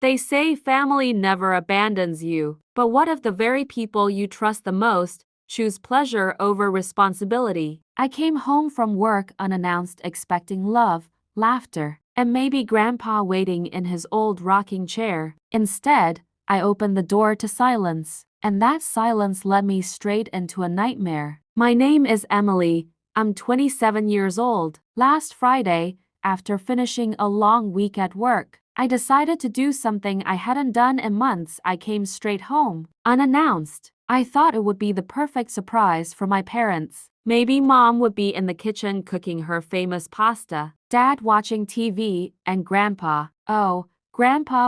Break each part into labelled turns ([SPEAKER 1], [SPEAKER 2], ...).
[SPEAKER 1] They say family never abandons you, but what if the very people you trust the most choose pleasure over responsibility? I came home from work unannounced, expecting love, laughter, and maybe Grandpa waiting in his old rocking chair. Instead, I opened the door to silence, and that silence led me straight into a nightmare. My name is Emily. I'm 27 years old. Last Friday, after finishing a long week at work, I decided to do something I hadn't done in months. I came straight home, unannounced. I thought it would be the perfect surprise for my parents. Maybe Mom would be in the kitchen cooking her famous pasta, Dad watching TV, and Grandpa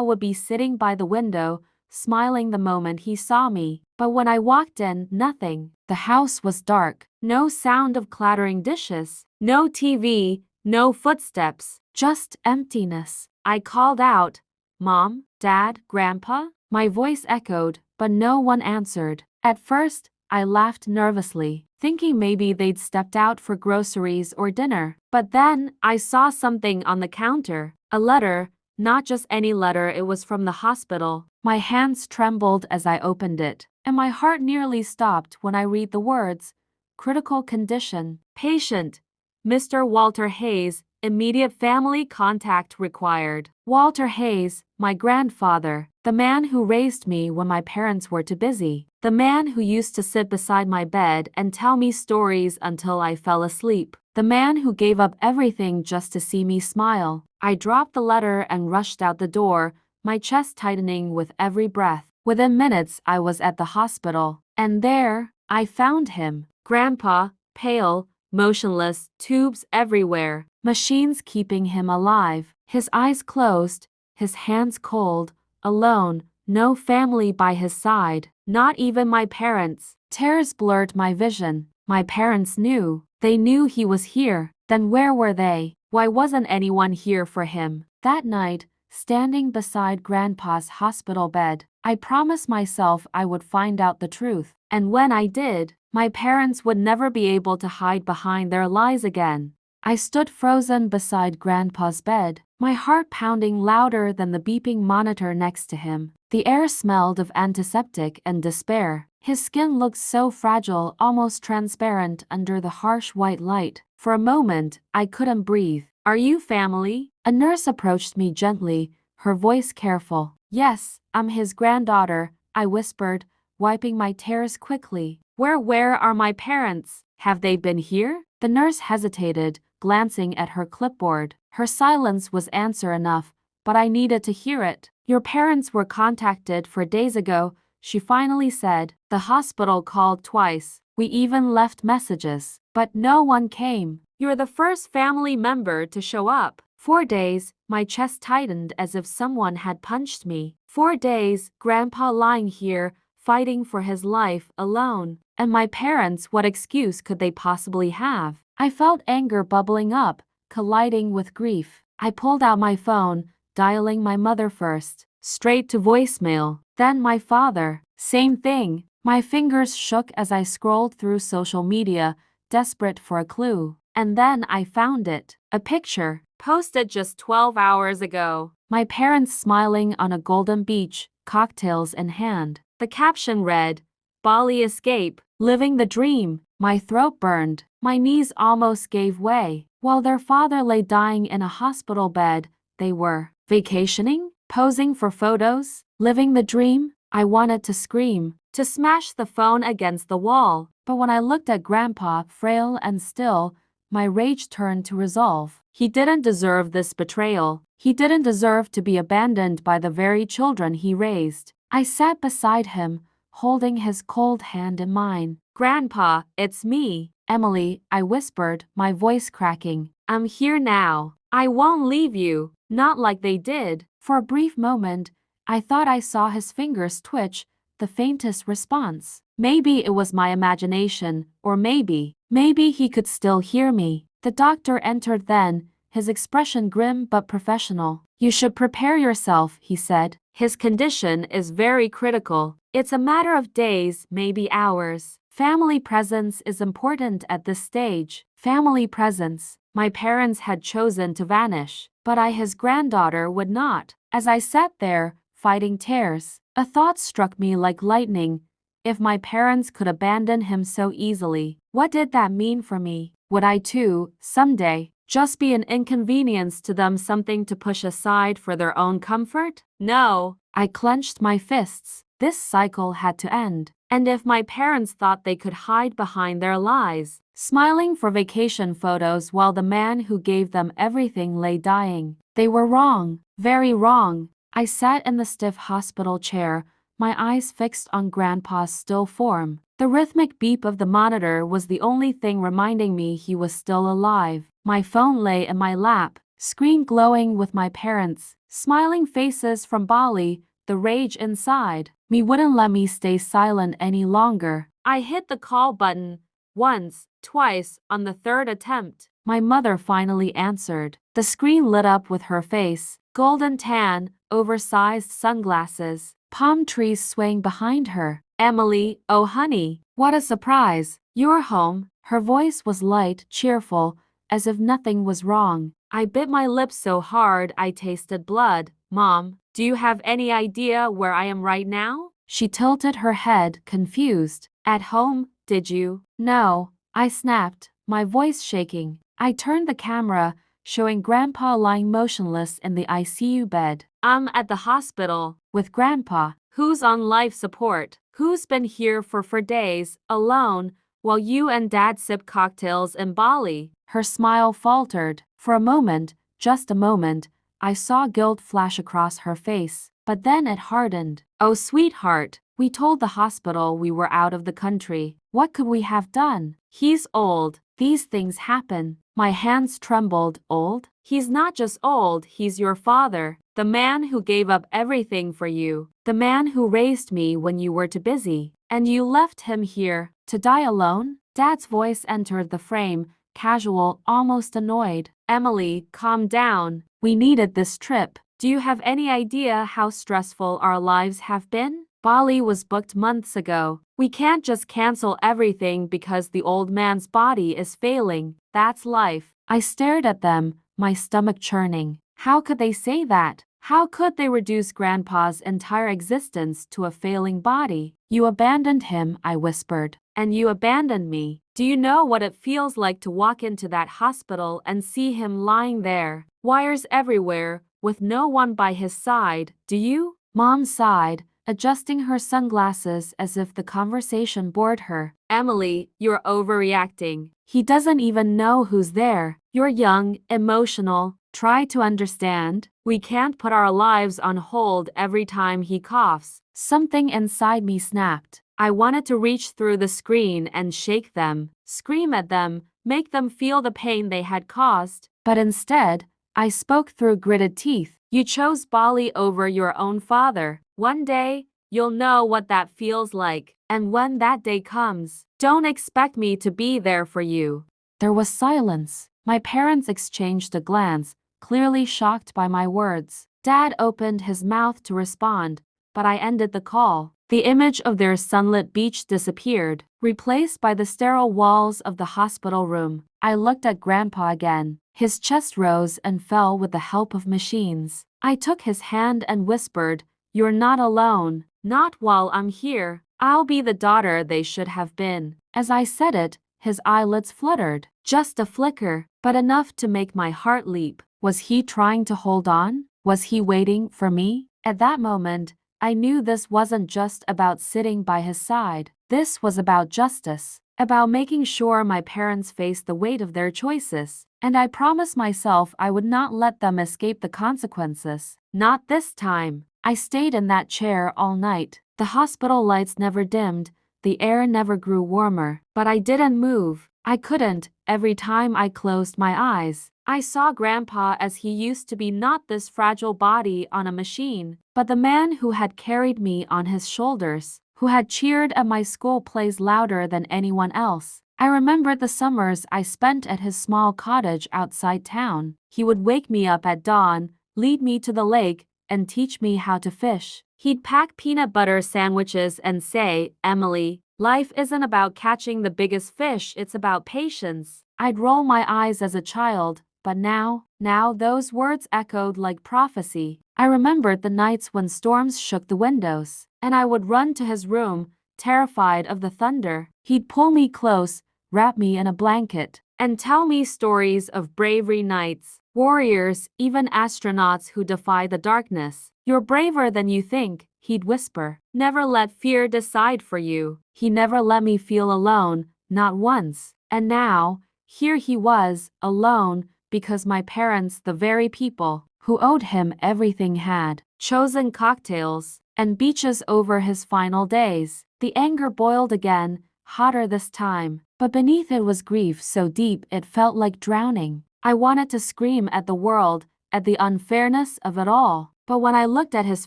[SPEAKER 1] would be sitting by the window, smiling the moment he saw me. But when I walked in, nothing. The house was dark. No sound of clattering dishes. No TV. No footsteps. Just emptiness. I called out, "Mom, Dad, Grandpa?" My voice echoed, but no one answered. At first, I laughed nervously, thinking maybe they'd stepped out for groceries or dinner. But then, I saw something on the counter. A letter. Not just any letter, it was from the hospital. My hands trembled as I opened it, and my heart nearly stopped when I read the words, "Critical condition. Patient. Mr. Walter Hayes. Immediate family contact required." Walter Hayes, my grandfather, the man who raised me when my parents were too busy, the man who used to sit beside my bed and tell me stories until I fell asleep, the man who gave up everything just to see me smile. I dropped the letter and rushed out the door, my chest tightening with every breath. Within minutes, I was at the hospital, and there, I found him. Grandpa, pale, motionless, tubes everywhere, machines keeping him alive, his eyes closed, his hands cold, alone, no family by his side, not even my parents. Tears blurred my vision. My parents knew. They knew he was here. Then where were they? Why wasn't anyone here for him? That night, standing beside Grandpa's hospital bed, I promised myself I would find out the truth. And when I did, my parents would never be able to hide behind their lies again. I stood frozen beside Grandpa's bed, my heart pounding louder than the beeping monitor next to him. The air smelled of antiseptic and despair. His skin looked so fragile, almost transparent under the harsh white light. For a moment, I couldn't breathe. "Are you family?" A nurse approached me gently, her voice careful. "Yes, I'm his granddaughter," I whispered, wiping my tears quickly. Where are my parents? Have they been here?" The nurse hesitated, glancing at her clipboard. Her silence was answer enough, but I needed to hear it. "Your parents were contacted 4 days ago," she finally said. "The hospital called twice. We even left messages, but no one came. You're the first family member to show up." 4 days, my chest tightened as if someone had punched me. 4 days, Grandpa lying here, fighting for his life alone. And my parents, what excuse could they possibly have? I felt anger bubbling up, colliding with grief. I pulled out my phone, dialing my mother first, straight to voicemail. Then my father. Same thing. My fingers shook as I scrolled through social media, desperate for a clue. And then I found it. A picture, posted just 12 hours ago. My parents smiling on a golden beach, cocktails in hand. The caption read, "Bali escape, living the dream." My throat burned. My knees almost gave way. While their father lay dying in a hospital bed, they were vacationing, posing for photos, living the dream. I wanted to scream, to smash the phone against the wall. But when I looked at Grandpa, frail and still, my rage turned to resolve. He didn't deserve this betrayal. He didn't deserve to be abandoned by the very children he raised. I sat beside him, holding his cold hand in mine. "Grandpa, it's me, Emily," I whispered, my voice cracking. "I'm here now. I won't leave you, not like they did." For a brief moment, I thought I saw his fingers twitch, the faintest response. Maybe it was my imagination, or maybe he could still hear me. The doctor entered then, his expression grim but professional. "You should prepare yourself," he said. "His condition is very critical. It's a matter of days, maybe hours. Family presence is important at this stage." Family presence. My parents had chosen to vanish, but I, his granddaughter, would not. As I sat there, fighting tears. A thought struck me like lightning. If my parents could abandon him so easily, what did that mean for me? Would I too, someday, just be an inconvenience to them, something to push aside for their own comfort? No. I clenched my fists. This cycle had to end. And if my parents thought they could hide behind their lies, smiling for vacation photos while the man who gave them everything lay dying, they were wrong, very wrong. I sat in the stiff hospital chair, my eyes fixed on Grandpa's still form. The rhythmic beep of the monitor was the only thing reminding me he was still alive. My phone lay in my lap, screen glowing with my parents' smiling faces from Bali. The rage inside me wouldn't let me stay silent any longer. I hit the call button once, twice, on the third attempt. My mother finally answered. The screen lit up with her face, golden tan, oversized sunglasses, palm trees swaying behind her. Emily, oh honey, what a surprise. You're home. Her voice was light, cheerful, as if nothing was wrong. I bit my lips so hard I tasted blood. Mom, do you have any idea where I am right now? She tilted her head, confused. At home, did you? No, I snapped, my voice shaking. I turned the camera, showing Grandpa lying motionless in the ICU bed. I'm at the hospital, with Grandpa, who's on life support, who's been here for days, alone, while you and Dad sip cocktails in Bali. Her smile faltered. For a moment, just a moment, I saw guilt flash across her face, but then it hardened. Oh, sweetheart, we told the hospital we were out of the country. What could we have done? He's old. These things happen. My hands trembled. Old? He's not just old, he's your father. The man who gave up everything for you. The man who raised me when you were too busy. And you left him here, to die alone? Dad's voice entered the frame, casual, almost annoyed. Emily, calm down. We needed this trip. Do you have any idea how stressful our lives have been? Bali was booked months ago. We can't just cancel everything because the old man's body is failing. That's life. I stared at them, my stomach churning. How could they say that? How could they reduce Grandpa's entire existence to a failing body? You abandoned him, I whispered. And you abandoned me. Do you know what it feels like to walk into that hospital and see him lying there, wires everywhere, with no one by his side? Do you? Mom sighed, adjusting her sunglasses as if the conversation bored her. Emily, you're overreacting. He doesn't even know who's there. You're young, emotional. Try to understand. We can't put our lives on hold every time he coughs. Something inside me snapped. I wanted to reach through the screen and shake them, scream at them, make them feel the pain they had caused. But instead, I spoke through gritted teeth. You chose Bali over your own father. One day, you'll know what that feels like. And when that day comes, don't expect me to be there for you. There was silence. My parents exchanged a glance, clearly shocked by my words. Dad opened his mouth to respond, but I ended the call. The image of their sunlit beach disappeared, replaced by the sterile walls of the hospital room. I looked at Grandpa again. His chest rose and fell with the help of machines. I took his hand and whispered, "You're not alone. Not while I'm here. I'll be the daughter they should have been." As I said it, his eyelids fluttered. Just a flicker, but enough to make my heart leap. Was he trying to hold on? Was he waiting for me? At that moment, I knew this wasn't just about sitting by his side. This was about justice, about making sure my parents faced the weight of their choices. And I promised myself I would not let them escape the consequences. Not this time. I stayed in that chair all night. The hospital lights never dimmed, the air never grew warmer, but I didn't move. I couldn't. Every time I closed my eyes, I saw Grandpa as he used to be, not this fragile body on a machine, but the man who had carried me on his shoulders, who had cheered at my school plays louder than anyone else. I remembered the summers I spent at his small cottage outside town. He would wake me up at dawn, lead me to the lake, and teach me how to fish. He'd pack peanut butter sandwiches and say, "Emily, life isn't about catching the biggest fish, it's about patience." I'd roll my eyes as a child, but now those words echoed like prophecy. I remembered the nights when storms shook the windows, and I would run to his room, terrified of the thunder. He'd pull me close, wrap me in a blanket, and tell me stories of bravery knights, warriors, even astronauts who defy the darkness. "You're braver than you think," he'd whisper. "Never let fear decide for you." He never let me feel alone, not once. And now, here he was, alone, because my parents, the very people who owed him everything, had chosen cocktails and beaches over his final days. The anger boiled again, hotter this time, but beneath it was grief so deep it felt like drowning. I wanted to scream at the world, at the unfairness of it all. But when I looked at his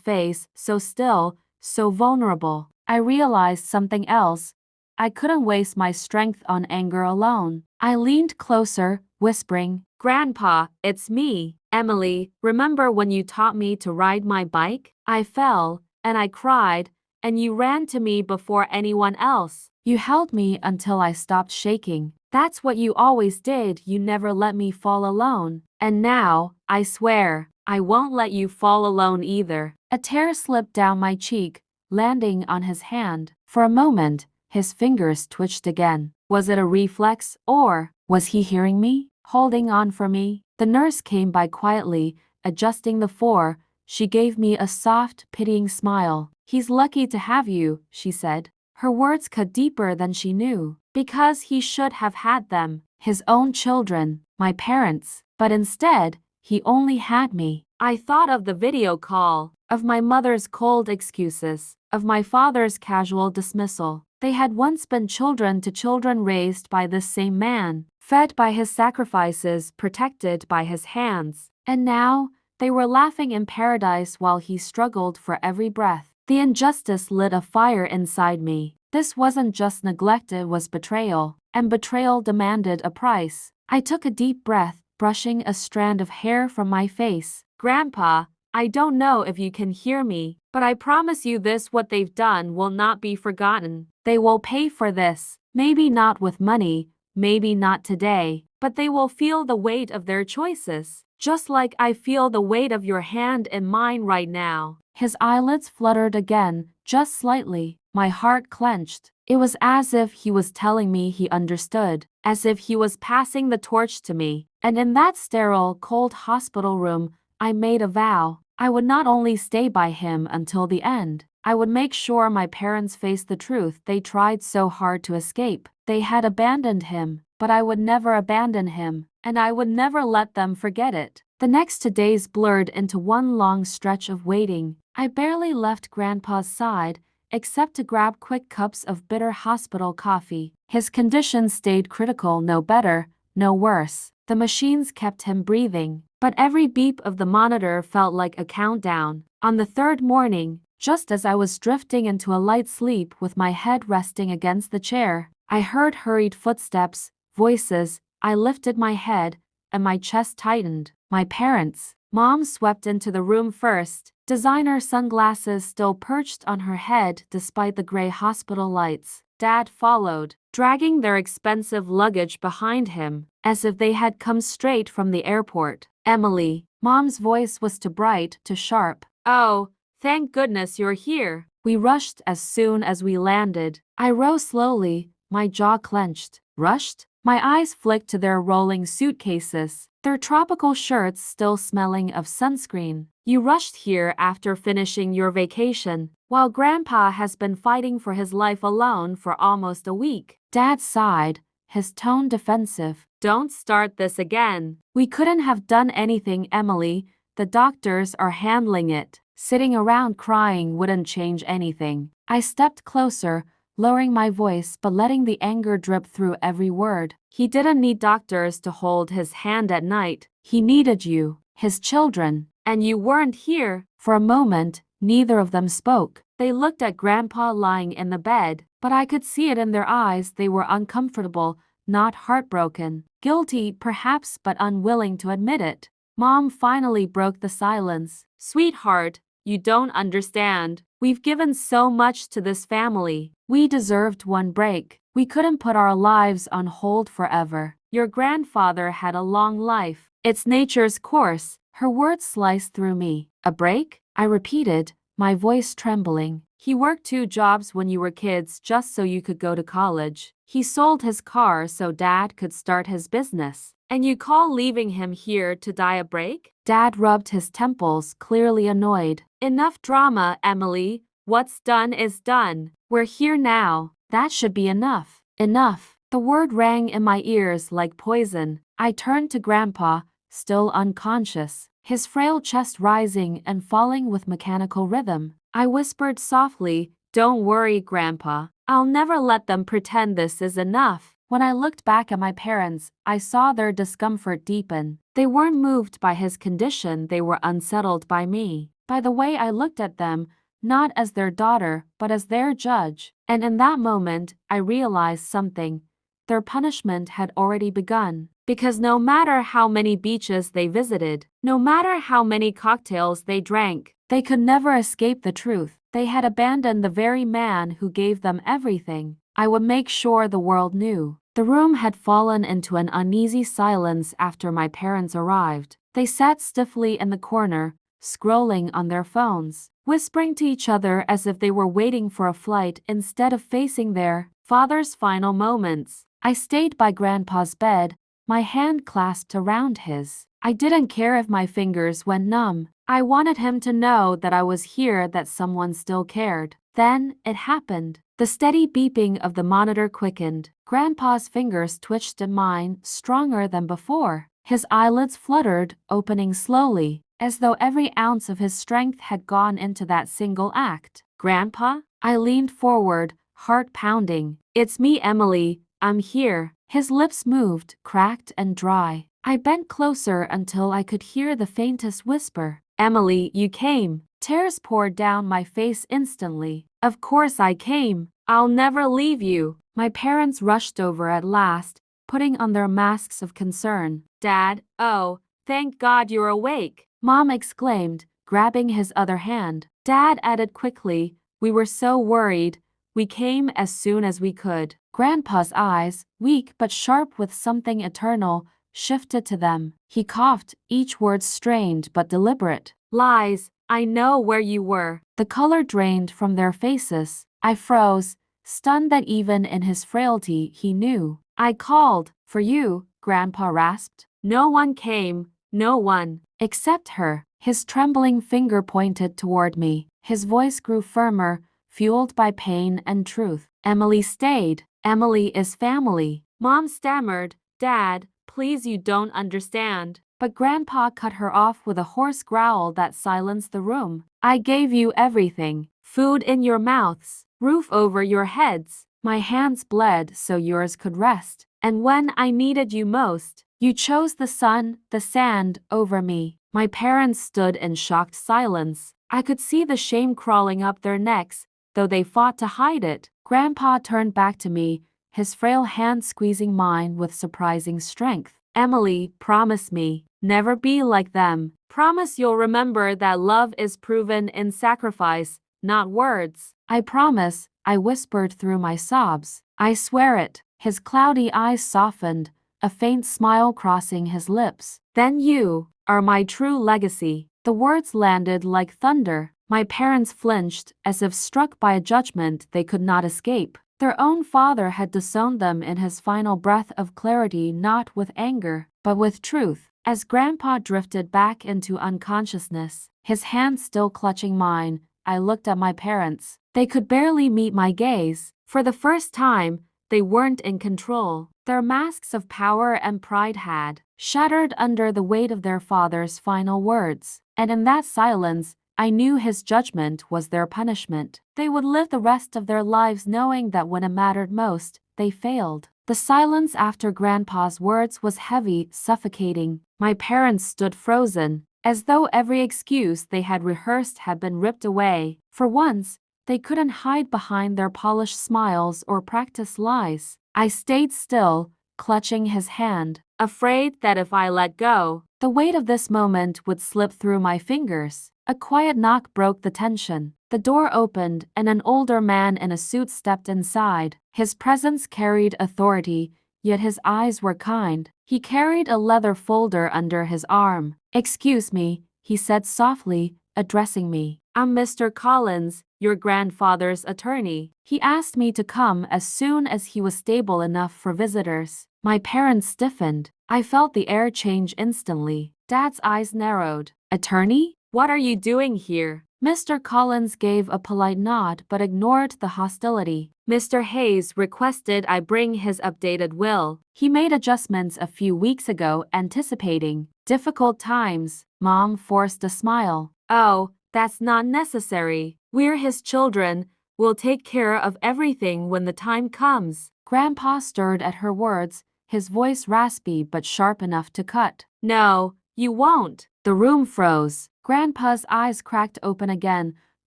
[SPEAKER 1] face, so still, so vulnerable, I realized something else. I couldn't waste my strength on anger alone. I leaned closer, whispering, "Grandpa, it's me, Emily. Remember when you taught me to ride my bike? I fell, and I cried, and you ran to me before anyone else. You held me until I stopped shaking. That's what you always did. You never let me fall alone. And now, I swear, I won't let you fall alone either." A tear slipped down my cheek, landing on his hand. For a moment, his fingers twitched again. Was it a reflex, or was he hearing me, holding on for me? The nurse came by quietly, adjusting the four. She gave me a soft, pitying smile. "He's lucky to have you," she said. Her words cut deeper than she knew, because he should have had them, his own children, my parents. But instead, he only had me. I thought of the video call, of my mother's cold excuses, of my father's casual dismissal. They had once been children to children, raised by this same man, fed by his sacrifices, protected by his hands. And now, they were laughing in paradise while he struggled for every breath. The injustice lit a fire inside me. This wasn't just neglect, it was betrayal. And betrayal demanded a price. I took a deep breath, brushing a strand of hair from my face. "Grandpa, I don't know if you can hear me, but I promise you this: what they've done will not be forgotten. They will pay for this. Maybe not with money, maybe not today, but they will feel the weight of their choices. Just like I feel the weight of your hand in mine right now." His eyelids fluttered again, just slightly. My heart clenched. It was as if he was telling me he understood, as if he was passing the torch to me. And in that sterile, cold hospital room, I made a vow. I would not only stay by him until the end, I would make sure my parents faced the truth they tried so hard to escape. They had abandoned him, but I would never abandon him, and I would never let them forget it. The next 2 days blurred into one long stretch of waiting. I barely left Grandpa's side, except to grab quick cups of bitter hospital coffee. His condition stayed critical, no better, no worse. The machines kept him breathing, but every beep of the monitor felt like a countdown. On the third morning, just as I was drifting into a light sleep with my head resting against the chair, I heard hurried footsteps, voices. I lifted my head, and my chest tightened. My parents. Mom swept into the room first, designer sunglasses still perched on her head despite the gray hospital lights. Dad followed, dragging their expensive luggage behind him, as if they had come straight from the airport. "Emily." Mom's voice was too bright, too sharp. "Oh, thank goodness you're here." We rushed as soon as we landed. I rose slowly, my jaw clenched. Rushed? My eyes flicked to their rolling suitcases, their tropical shirts still smelling of sunscreen. "You rushed here after finishing your vacation, while Grandpa has been fighting for his life alone for almost a week." Dad sighed, his tone defensive. "Don't start this again. We couldn't have done anything, Emily. The doctors are handling it. Sitting around crying wouldn't change anything." I stepped closer, lowering my voice but letting the anger drip through every word. "He didn't need doctors to hold his hand at night. He needed you, his children, and you weren't here." For a moment, neither of them spoke. They looked at Grandpa lying in the bed, but I could see it in their eyes. They were uncomfortable, not heartbroken. Guilty, perhaps, but unwilling to admit it. Mom finally broke the silence. "Sweetheart, you don't understand. We've given so much to this family. We deserved one break. We couldn't put our lives on hold forever. Your grandfather had a long life. It's nature's course." Her words sliced through me. A break? I repeated, my voice trembling. He worked 2 jobs when you were kids just so you could go to college. He sold his car so Dad could start his business. And you call leaving him here to die a break? Dad rubbed his temples, clearly annoyed. Enough drama, Emily. What's done is done. We're here now. That should be enough. Enough. The word rang in my ears like poison. I turned to Grandpa, still unconscious, his frail chest rising and falling with mechanical rhythm. I whispered softly, "Don't worry, Grandpa. I'll never let them pretend this is enough." When I looked back at my parents, I saw their discomfort deepen. They weren't moved by his condition, they were unsettled by me, by the way I looked at them, not as their daughter, but as their judge. And in that moment, I realized something. Their punishment had already begun. Because no matter how many beaches they visited, no matter how many cocktails they drank, they could never escape the truth. They had abandoned the very man who gave them everything. I would make sure the world knew. The room had fallen into an uneasy silence after my parents arrived. They sat stiffly in the corner, scrolling on their phones, whispering to each other as if they were waiting for a flight instead of facing their father's final moments. I stayed by Grandpa's bed, my hand clasped around his. I didn't care if my fingers went numb. I wanted him to know that I was here, that someone still cared. Then, it happened. The steady beeping of the monitor quickened. Grandpa's fingers twitched in mine, stronger than before. His eyelids fluttered, opening slowly, as though every ounce of his strength had gone into that single act. "Grandpa?" I leaned forward, heart pounding. "It's me, Emily. I'm here." His lips moved, cracked and dry. I bent closer until I could hear the faintest whisper. "Emily, you came." Tears poured down my face instantly. "Of course I came. I'll never leave you." My parents rushed over at last, putting on their masks of concern. "Dad, oh, thank God you're awake," Mom exclaimed, grabbing his other hand. Dad added quickly, "We were so worried. We came as soon as we could." Grandpa's eyes, weak but sharp with something eternal, shifted to them. He coughed, each word strained but deliberate. "Lies. I know where you were." The color drained from their faces. I froze, stunned that even in his frailty he knew. "I called for you," Grandpa rasped. "No one came. No one." "Except her." His trembling finger pointed toward me. His voice grew firmer, fueled by pain and truth. "Emily stayed. Emily is family." Mom stammered, "Dad, please, you don't understand." But Grandpa cut her off with a hoarse growl that silenced the room. "I gave you everything. Food in your mouths, roof over your heads. My hands bled so yours could rest. And when I needed you most, you chose the sun, the sand, over me." My parents stood in shocked silence. I could see the shame crawling up their necks, though they fought to hide it. Grandpa turned back to me, his frail hand squeezing mine with surprising strength. "Emily, promise me. Never be like them. Promise you'll remember that love is proven in sacrifice, not words." "I promise," I whispered through my sobs. "I swear it." His cloudy eyes softened, a faint smile crossing his lips. "Then you are my true legacy." The words landed like thunder. My parents flinched, as if struck by a judgment they could not escape. Their own father had disowned them in his final breath of clarity, not with anger, but with truth. As Grandpa drifted back into unconsciousness, his hand still clutching mine, I looked at my parents. They could barely meet my gaze. For the first time, they weren't in control. Their masks of power and pride had shattered under the weight of their father's final words. And in that silence, I knew his judgment was their punishment. They would live the rest of their lives knowing that when it mattered most, they failed. The silence after Grandpa's words was heavy, suffocating. My parents stood frozen, as though every excuse they had rehearsed had been ripped away. For once, they couldn't hide behind their polished smiles or practice lies. I stayed still, clutching his hand, afraid that if I let go, the weight of this moment would slip through my fingers. A quiet knock broke the tension. The door opened and an older man in a suit stepped inside. His presence carried authority, yet his eyes were kind. He carried a leather folder under his arm. "Excuse me," he said softly, addressing me. "I'm Mr. Collins, your grandfather's attorney. He asked me to come as soon as he was stable enough for visitors." My parents stiffened. I felt the air change instantly. Dad's eyes narrowed. "Attorney? What are you doing here?" Mr. Collins gave a polite nod but ignored the hostility. "Mr. Hayes requested I bring his updated will. He made adjustments a few weeks ago anticipating difficult times." Mom forced a smile. "Oh, that's not necessary. We're his children. We'll take care of everything when the time comes." Grandpa stirred at her words, his voice raspy but sharp enough to cut. "No, you won't." The room froze. Grandpa's eyes cracked open again,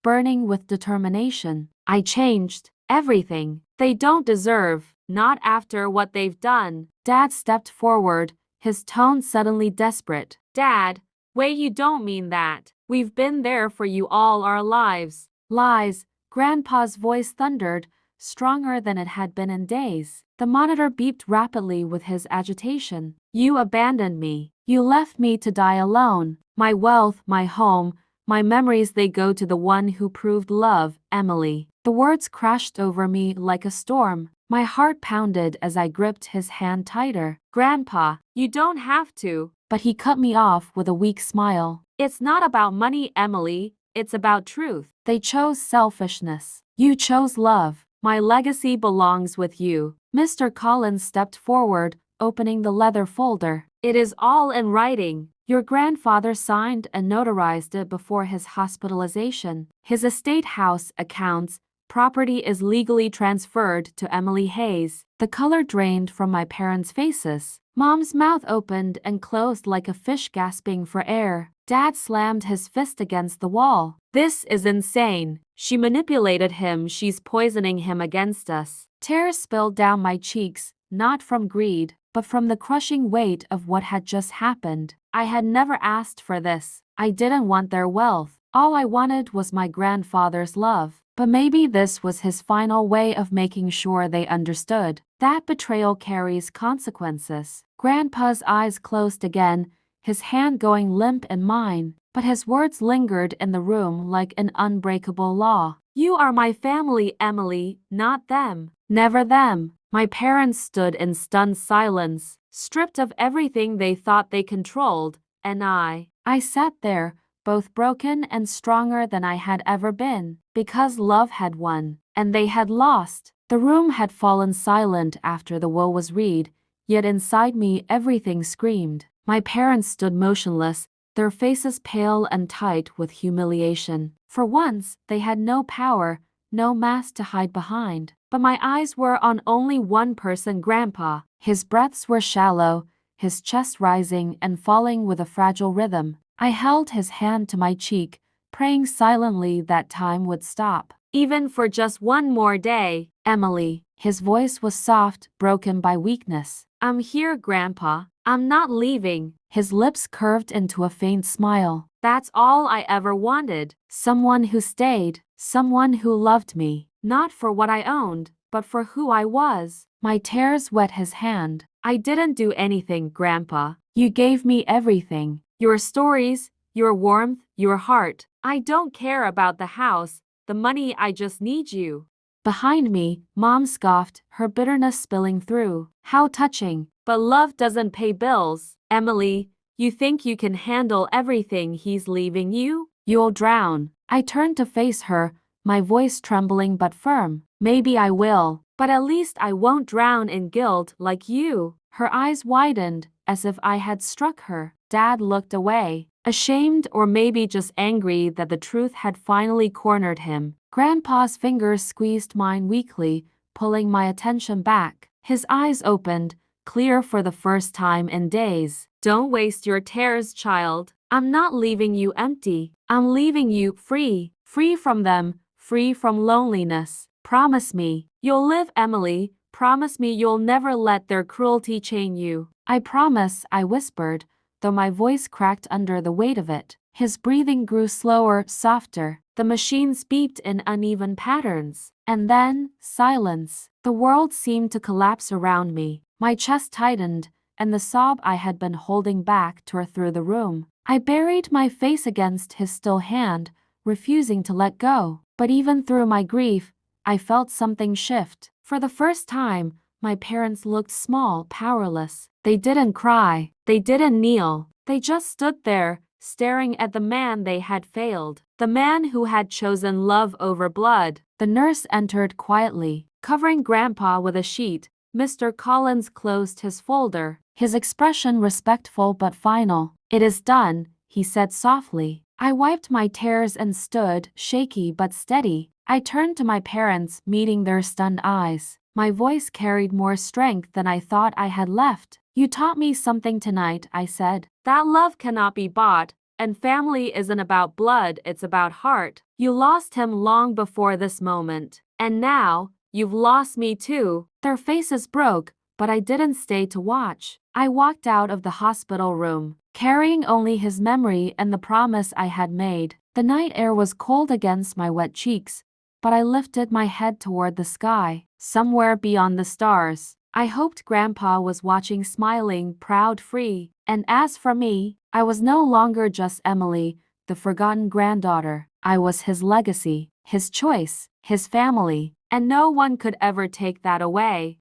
[SPEAKER 1] burning with determination. "I changed everything. They don't deserve, not after what they've done." Dad stepped forward, his tone suddenly desperate. "Dad, wait, you don't mean that. We've been there for you all our lives." "Lies," Grandpa's voice thundered, stronger than it had been in days. The monitor beeped rapidly with his agitation. "You abandoned me. You left me to die alone. My wealth, my home, my memories, they go to the one who proved love, Emily." The words crashed over me like a storm. My heart pounded as I gripped his hand tighter. "Grandpa, you don't have to." But he cut me off with a weak smile. "It's not about money, Emily. It's about truth. They chose selfishness. You chose love. My legacy belongs with you." Mr. Collins stepped forward, opening the leather folder. "It is all in writing. Your grandfather signed and notarized it before his hospitalization. His estate, house, accounts, property is legally transferred to Emily Hayes." The color drained from my parents' faces. Mom's mouth opened and closed like a fish gasping for air. Dad slammed his fist against the wall. "This is insane. She manipulated him. She's poisoning him against us." Tears spilled down my cheeks, not from greed, but from the crushing weight of what had just happened. I had never asked for this. I didn't want their wealth. All I wanted was my grandfather's love. But maybe this was his final way of making sure they understood that betrayal carries consequences. Grandpa's eyes closed again, his hand going limp in mine, but his words lingered in the room like an unbreakable law. "You are my family, Emily, not them." Never them. My parents stood in stunned silence, stripped of everything they thought they controlled, and I sat there, both broken and stronger than I had ever been, because love had won, and they had lost. The room had fallen silent after the will was read, yet inside me everything screamed. My parents stood motionless, their faces pale and tight with humiliation. For once, they had no power, no mask to hide behind. But my eyes were on only one person, Grandpa. His breaths were shallow, his chest rising and falling with a fragile rhythm. I held his hand to my cheek, praying silently that time would stop. "Even for just one more day, Emily." His voice was soft, broken by weakness. "I'm here, Grandpa. I'm not leaving." His lips curved into a faint smile. "That's all I ever wanted. Someone who stayed, someone who loved me, not for what I owned, but for who I was." My tears wet his hand. "I didn't do anything, Grandpa. You gave me everything. Your stories, your warmth, your heart. I don't care about the house, the money, I just need you." Behind me, Mom scoffed, her bitterness spilling through. "How touching. But love doesn't pay bills. Emily, you think you can handle everything he's leaving you? You'll drown." I turned to face her, my voice trembling but firm. "Maybe I will, but at least I won't drown in guilt like you." Her eyes widened, as if I had struck her. Dad looked away, ashamed or maybe just angry that the truth had finally cornered him. Grandpa's fingers squeezed mine weakly, pulling my attention back. His eyes opened, clear for the first time in days. "Don't waste your tears, child. I'm not leaving you empty. I'm leaving you free, free from them, free from loneliness. Promise me you'll live, Emily. Promise me you'll never let their cruelty chain you." "I promise," I whispered, though my voice cracked under the weight of it. His breathing grew slower, softer. The machines beeped in uneven patterns. And then, silence. The world seemed to collapse around me. My chest tightened, and the sob I had been holding back tore through the room. I buried my face against his still hand, refusing to let go. But even through my grief, I felt something shift. For the first time, my parents looked small, powerless. They didn't cry. They didn't kneel. They just stood there, staring at the man they had failed. The man who had chosen love over blood. The nurse entered quietly, covering Grandpa with a sheet. Mr. Collins closed his folder, his expression respectful but final. "It is done," he said softly. I wiped my tears and stood, shaky but steady. I turned to my parents, meeting their stunned eyes. My voice carried more strength than I thought I had left. "You taught me something tonight," I said. "That love cannot be bought, and family isn't about blood, it's about heart. You lost him long before this moment. And now, you've lost me too." Their faces broke, but I didn't stay to watch. I walked out of the hospital room, carrying only his memory and the promise I had made. The night air was cold against my wet cheeks, but I lifted my head toward the sky, somewhere beyond the stars. I hoped Grandpa was watching, smiling, proud, free. And as for me, I was no longer just Emily, the forgotten granddaughter. I was his legacy, his choice, his family, and no one could ever take that away.